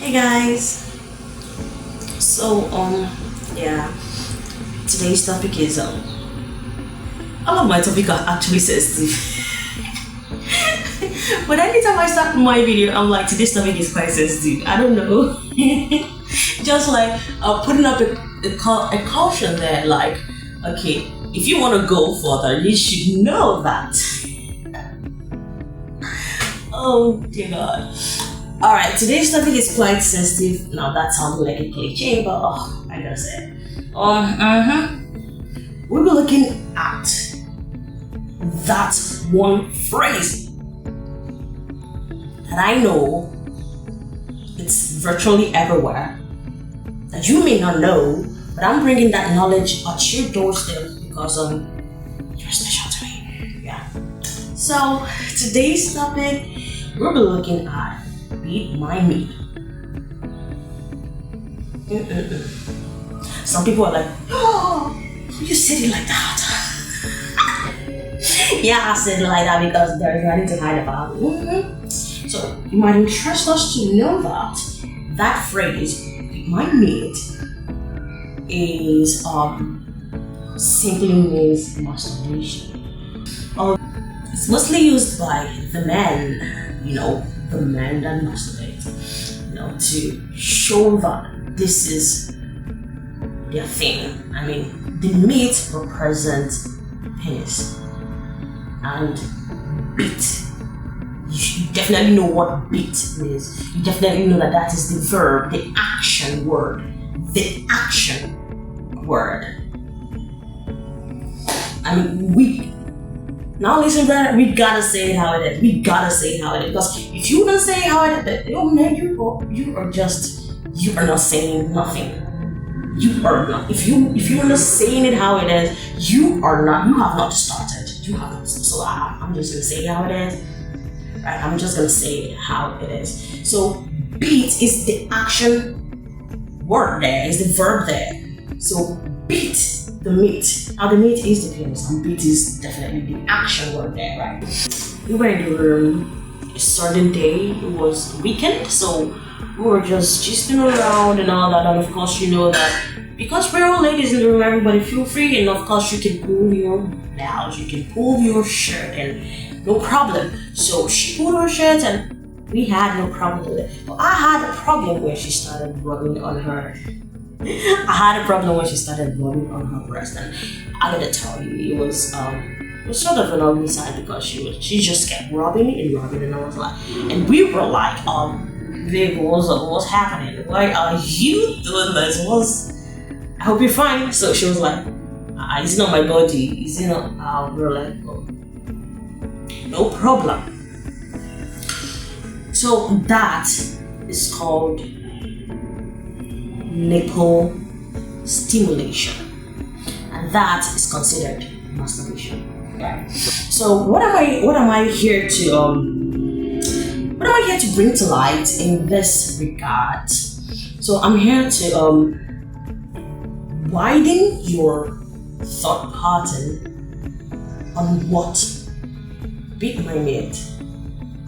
Hey guys. So yeah, today's topic is I love my topic are actually sensitive. But anytime I start my video, I'm like, today's topic is quite sensitive. I don't know. Just like putting up a caution there, like, okay, if you want to go further, you should know that. Oh dear God. Alright, today's topic is quite sensitive. Now that sounds like a cliche, but I gotta say it. We'll be looking at that one phrase that I know it's virtually everywhere that you may not know, but I'm bringing that knowledge at your doorstep because you're special to me. Yeah. So today's topic, we'll be looking at beat my meat. Some people are like, oh, you said it like that. Yeah, I said it like that because there's nothing to hide about it. So it might interest us to know that that phrase, beat my meat, is simply means masturbation. It's mostly used by the men, the men that masturbate, to show that this is their thing. I mean, the meat represents penis and beat. You definitely know what beat is. You definitely know that is the verb, the action word. The action word. I mean, now listen, brother, we gotta say it how it is. We gotta say it how it is. Because if you don't say it how it is, man, you are not saying nothing. You are not. If you're not saying it how it is, you have not started. You have not. So I'm just gonna say it how it is. Right? I'm just gonna say it how it is. So beat is the action word there, is the verb there. So beat the meat. Now the meat is the penis, and beat is definitely the action word there, right? We were in the room a certain day. It was weekend, so we were just gisting around and all that. And of course, you know that because we're all ladies in the room, everybody feel free, and of course, you can pull your blouse, you can pull your shirt, and no problem. So she pulled her shirt, and we had no problem with it. But I had a problem when she started rubbing on her. I had a problem when she started rubbing on her breast, and I gotta tell you, it was sort of an ugly sign because she just kept rubbing it, and I was like, and we were like, babe, what's happening? Why are you doing this? I hope you're fine. So she was like, it's not my body, it's not. We were like, oh, no problem. So that is called nipple stimulation, and that is considered masturbation. Right. So what am I here to bring to light in this regard? So I'm here to widen your thought pattern on what beat my meat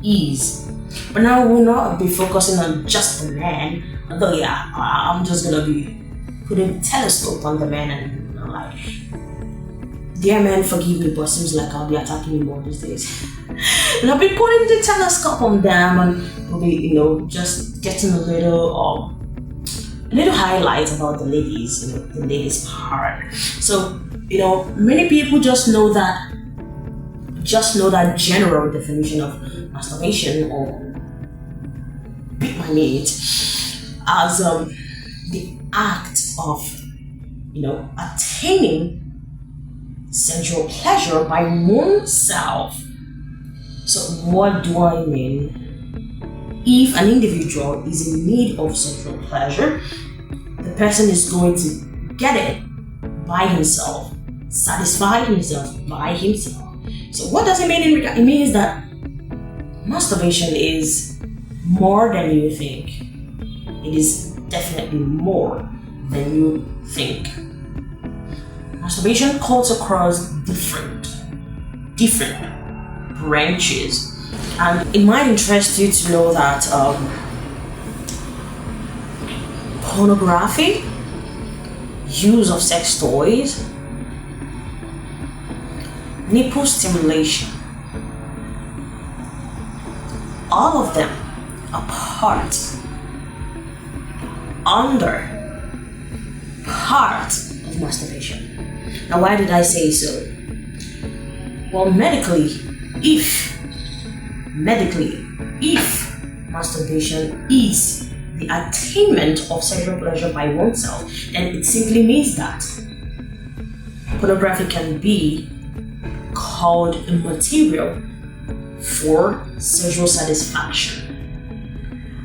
is. But now we'll not be focusing on just the man. Although yeah, I'm just gonna be putting a telescope on the man and like, dear man, forgive me, but seems like I'll be attacking you more these days. And I'll be putting the telescope on them, and we'll be, just getting a little highlight about the ladies, the ladies part. So, many people just know that general definition of masturbation or beat my meat as the act of attaining sensual pleasure by oneself. So what do I mean? If an individual is in need of sensual pleasure, the person is going to get it by himself, satisfy himself by himself. So what does it mean in regard? It means that masturbation is more than you think. It is definitely more than you think. Masturbation cuts across different branches, and it might interest you to know that pornography, use of sex toys, nipple stimulation. All of them are part of masturbation. Now, why did I say so? Well, medically, if masturbation is the attainment of sexual pleasure by oneself, then it simply means that pornography can be called a material for sexual satisfaction.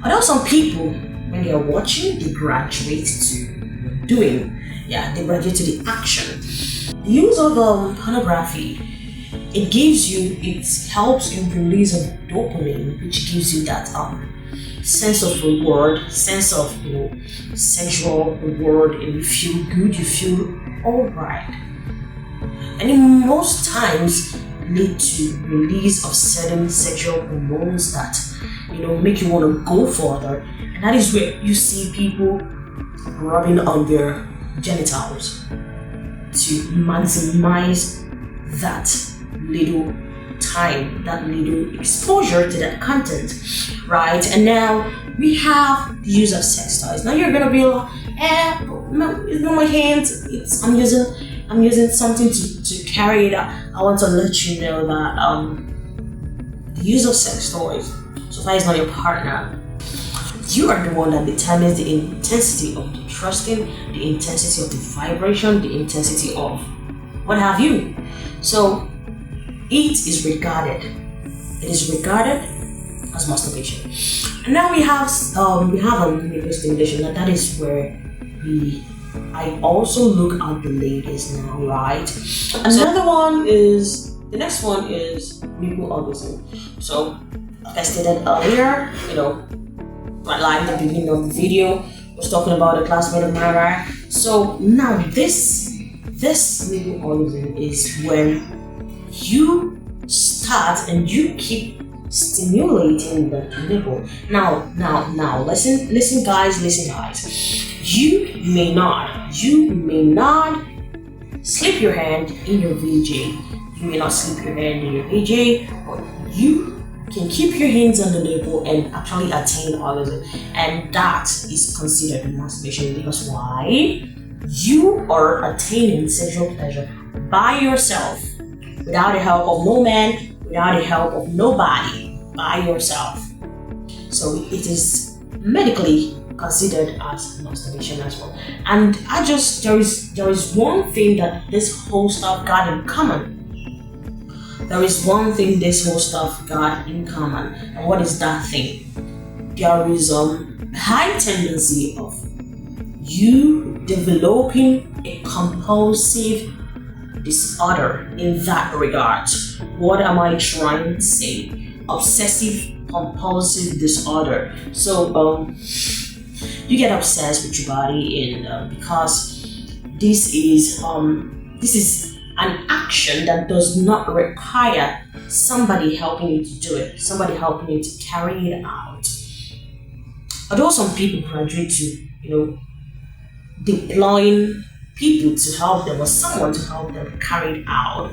Although some people, when they are watching, they graduate to the action. The use of pornography, it helps in release of dopamine, which gives you that sense of reward, sense of sexual reward, and you feel good, you feel alright. And in most times lead to release of certain sexual hormones that make you want to go further, and that is where you see people rubbing on their genitals to maximize that little time, that little exposure to that content, right? And now we have the use of sex toys. Now you're gonna be like, no, it's not my hands. I'm using something to carry it out. I want to let you know that the use of sex toys, so far it's not your partner, you are the one that determines the intensity of the thrusting, the intensity of the vibration, the intensity of what have you. So it is regarded as masturbation. And now we have a nipple stimulation, and that is where I also look at the ladies now, right? The next one is nipple orgasm. So like I stated earlier, like the beginning of the video was talking about the classmate of mine, right? So now this nipple orgasm is when you start and you keep stimulating the nipple. Now, listen guys. You may not slip your hand in your VJ. You may not slip your hand in your VJ, but you can keep your hands on the nipple and actually attain orgasm, and that is considered masturbation. Because why? You are attaining sexual pleasure by yourself, without the help of no man, without the help of nobody, by yourself. So it is medically considered as masturbation as well. And there is one thing that this whole stuff got in common. And what is that thing? There is a high tendency of you developing a compulsive disorder in that regard. What am I trying to say? Obsessive compulsive disorder. So you get obsessed with your body, and because this is an action that does not require somebody helping you to do it, somebody helping you to carry it out. Although some people graduate to deploying people to help them or someone to help them carry it out,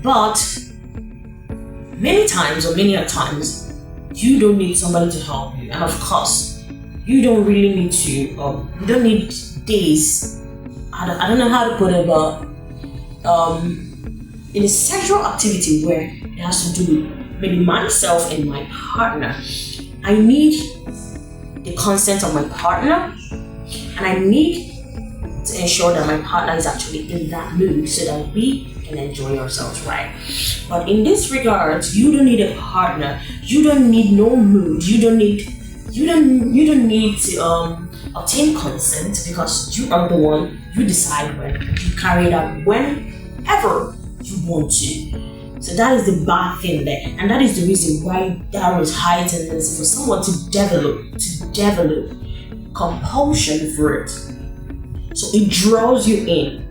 but many a times you don't need somebody to help you. And of course you don't really need to you don't need days. I don't know how to put it, but in a sexual activity where it has to do with maybe myself and my partner, I need the consent of my partner, and I need to ensure that my partner is actually in that mood so that we can enjoy ourselves, right? But in this regard, you don't need a partner, you don't need no mood, you don't need to obtain consent, because you are the one, you decide when, you carry it out whenever you want to. So that is the bad thing there, and that is the reason why there is high tendency for someone to develop compulsion for it. So it draws you in.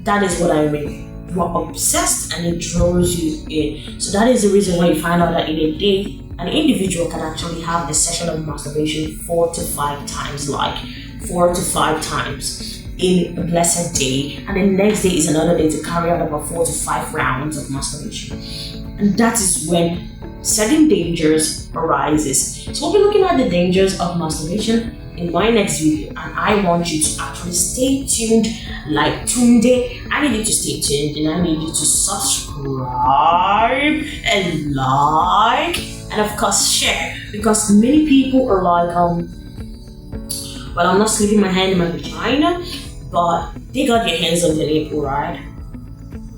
That is what I mean. You are obsessed and it draws you in. So that is the reason why you find out that in a day, an individual can actually have a session of masturbation 4 to 5 times, like 4 to 5 times in a blessed day, and the next day is another day to carry out about 4 to 5 rounds of masturbation. And that is when certain dangers arises. So we'll be looking at the dangers of masturbation in my next video, and I want you to actually stay tuned. Like Tunde, I need you to stay tuned, and I need you to subscribe and like, and of course share, because many people are like, well, I'm not slipping my hand in my vagina, but they got their hands on the nipple, right?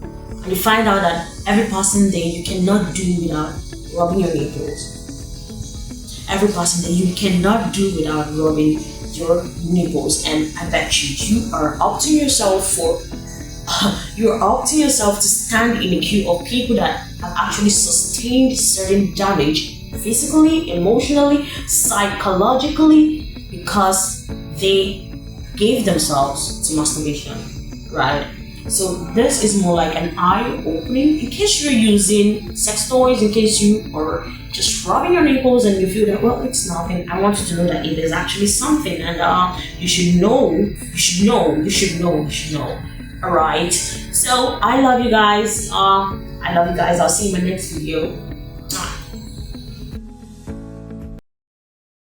And you find out that every passing day you cannot do without rubbing your nipples. Every passing day you cannot do without rubbing your nipples, and I bet you are up to yourself to stand in a queue of people that have actually sustained certain damage physically, emotionally, psychologically, because they gave themselves to masturbation, right? So this is more like an eye-opening in case you're using sex toys, in case you are just rubbing your nipples and you feel that, well, it's nothing. I want you to know that it is actually something, and you should know. All right. So I love you guys. I'll see you in my next video.